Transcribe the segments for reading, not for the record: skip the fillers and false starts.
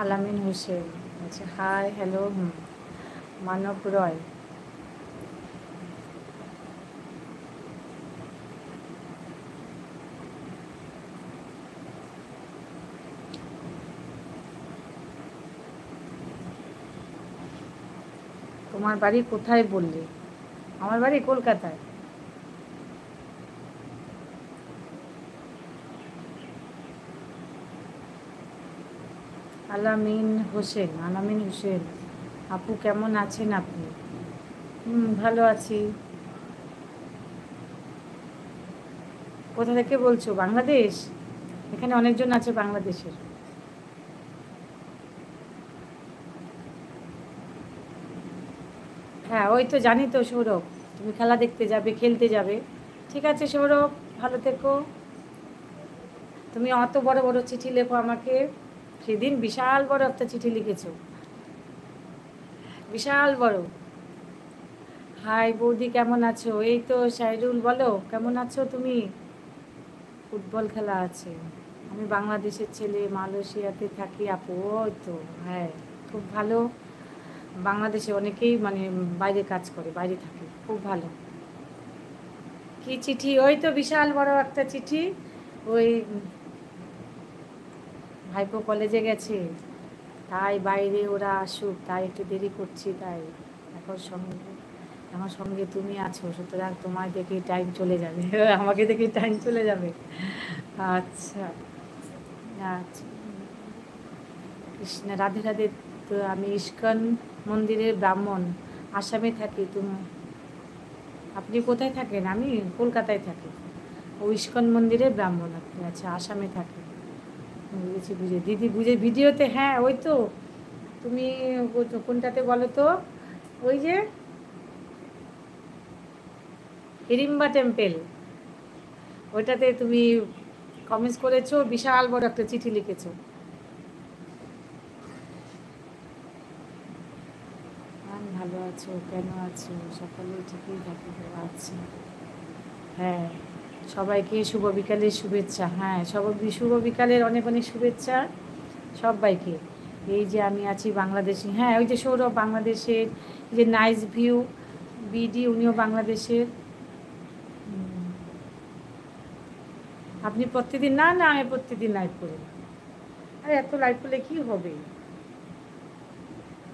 আলামিন হোসেন আচ্ছা, hi hello. মানব রয়, তোমার বাড়ি কোথায় বললে? আমার বাড়ি কলকাতায়। আলামিন হোসেন, আপু কেমন আছেন আপনি? ভালো আছি। কোথা থেকে বলছো? বাংলাদেশ? এখানে অনেকজন আছে বাংলাদেশের। হ্যাঁ, ওই তো জানি তো সৌরভ, তুমি খেলা দেখতে যাবে, খেলতে যাবে। ঠিক আছে সৌরভ, ভালো থেকো। তুমি অত বড় বড় চিঠি লেখো আমাকে। সেদিন বিশাল বড় একটা চিঠি লিখেছো, বিশাল বড়। হাই বৌদি, কেমন আছো? এই তো শাহরুল, বলো কেমন আছো তুমি? ফুটবল খেলা আছে। আমি বাংলাদেশের ছেলে, মালয়েশিয়াতে থাকি আপু। ওই তো, হ্যাঁ, খুব ভালো। বাংলাদেশে অনেকেই মানে বাইরে কাজ করে, বাইরে থাকে, খুব ভালো। কি চিঠি? ওই তো বিশাল বড় একটা চিঠি। ওই ভাইপো কলেজে গেছে, তাই বাইরে ওরা আসুক, তাই একটু দেরি করছি, তাই এখন সঙ্গে আমার সঙ্গে তুমি আছো, সুতরাং তোমার দেখেই টাইম চলে যাবে। আমাকে দেখেই টাইম চলে যাবে। আচ্ছা আচ্ছা, কৃষ্ণ রাধে রাধে। তো আমি ইস্কন মন্দিরের ব্রাহ্মণ, আসামে থাকি। তুমি, আপনি কোথায় থাকেন? আমি কলকাতায় থাকি। ও ইস্কন মন্দিরের ব্রাহ্মণ আপনি, আচ্ছা আসামে থাকেন। বুঝেছি, দিদি বুঝে, ভিডিওতে, হ্যাঁ ওই তো। তুমি কোনটাতে বলো তো? ওই যে হিড়িম্বা টেম্পেল, ওইটাতে তুমি কমেন্টস করেছো, বিশাল বড় একটা চিঠি লিখেছো। ভালো আছো? কেন আছো? সকলে ঠিকই থাকে। আচ্ছা, হ্যাঁ, সবাইকে শুভ বিকালের শুভেচ্ছা। হ্যাঁ, শুভ বিকালের অনেক অনেক শুভেচ্ছা সবাইকে। এই যে আমি আছি বাংলাদেশে, হ্যাঁ ওই যে সৌরভ বাংলাদেশের, এই যে নাইস ভিউ বিডি, উনিও বাংলাদেশের। আপনি প্রতিদিন? না না, আমি প্রতিদিন লাইভ করি না। আরে এত লাইভ করলে কি হবে?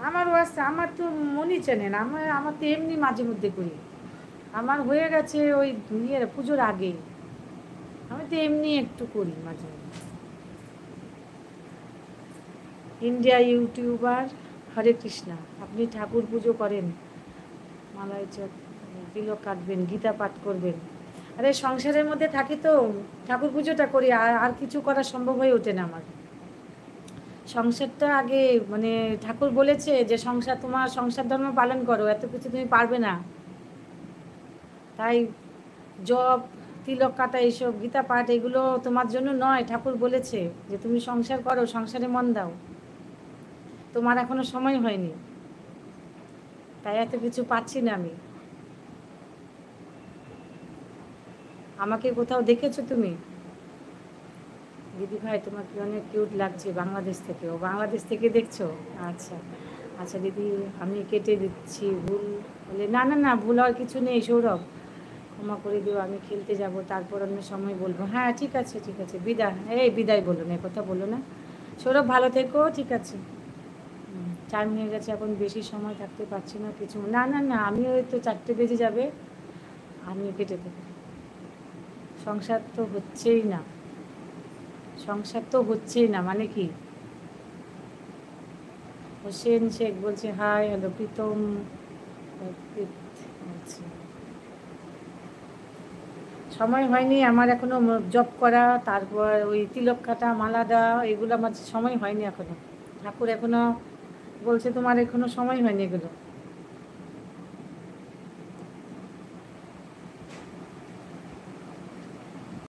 আমার ওয়াজ, আমার তো মনি চ্যানেল, আমার আমার তো এমনি মাঝে মধ্যে করি। আমার হয়ে গেছে ওই পুজোর আগে। আমি তো এমনি একটু করি মাঝে মধ্যে। India YouTuber. হরে কৃষ্ণা। আপনি ঠাকুর পুজো করেন? মালাই চক, তিলক কাটবেন, গীতা পাঠ করবেন? আরে সংসারের মধ্যে থাকি তো, ঠাকুর পুজোটা করি, আর আর কিছু করা সম্ভব হয়ে ওঠে না আমার। সংসারটা আগে, মানে ঠাকুর বলেছে যে সংসার, তোমার সংসার ধর্ম পালন করো, এত কিছু তুমি পারবে না। তাই জব, তিলক কাটা, এইসব গীতা পাঠ, এগুলো তোমার জন্য নয়। ঠাকুর বলেছে যে তুমি সংসার করো, সংসারে মন দাও। তোমার এখনো সময় হয়নি, তাই এত কিছু পাচ্ছি না আমি। আমাকে কোথাও দেখেছো তুমি? দিদি ভাই, তোমাকে অনেক কিউট লাগছে বাংলাদেশ থেকে। ও বাংলাদেশ থেকে দেখছো? আচ্ছা আচ্ছা দিদি, আমি কেটে দিচ্ছি ভুল বলে। না না না, ভুল হওয়ার কিছু নেই সৌরভ, ক্ষমা করে দিও। আমি খেলতে যাব, তারপর অন্য সময় বলবো। হ্যাঁ ঠিক আছে ঠিক আছে, বিদায়। এই বিদায় বলো না, কথা বলো না। সৌরভ ভালো থেকো, ঠিক আছে। টাইম হয়ে গেছে, এখন বেশি সময় থাকতে পারছি না কিছু। না না না, আমি ওই তো 4টে বেজে যাবে, আমি কেটে দেবো। সংসার তো হচ্ছেই না, সংসার তো হচ্ছেই না, মানে কি? হোসেন শেখ বলছে হাই হ্যালো। প্রীতম, আচ্ছা, সময় হয়নি আমার এখনো জব করা, তারপর ওই তিলক কাটা, মালা দেওয়া, এগুলো আমার সময় হয়নি এখনো। ঠাকুর এখনো বলছে তোমার এখনো সময় হয়নি এগুলো।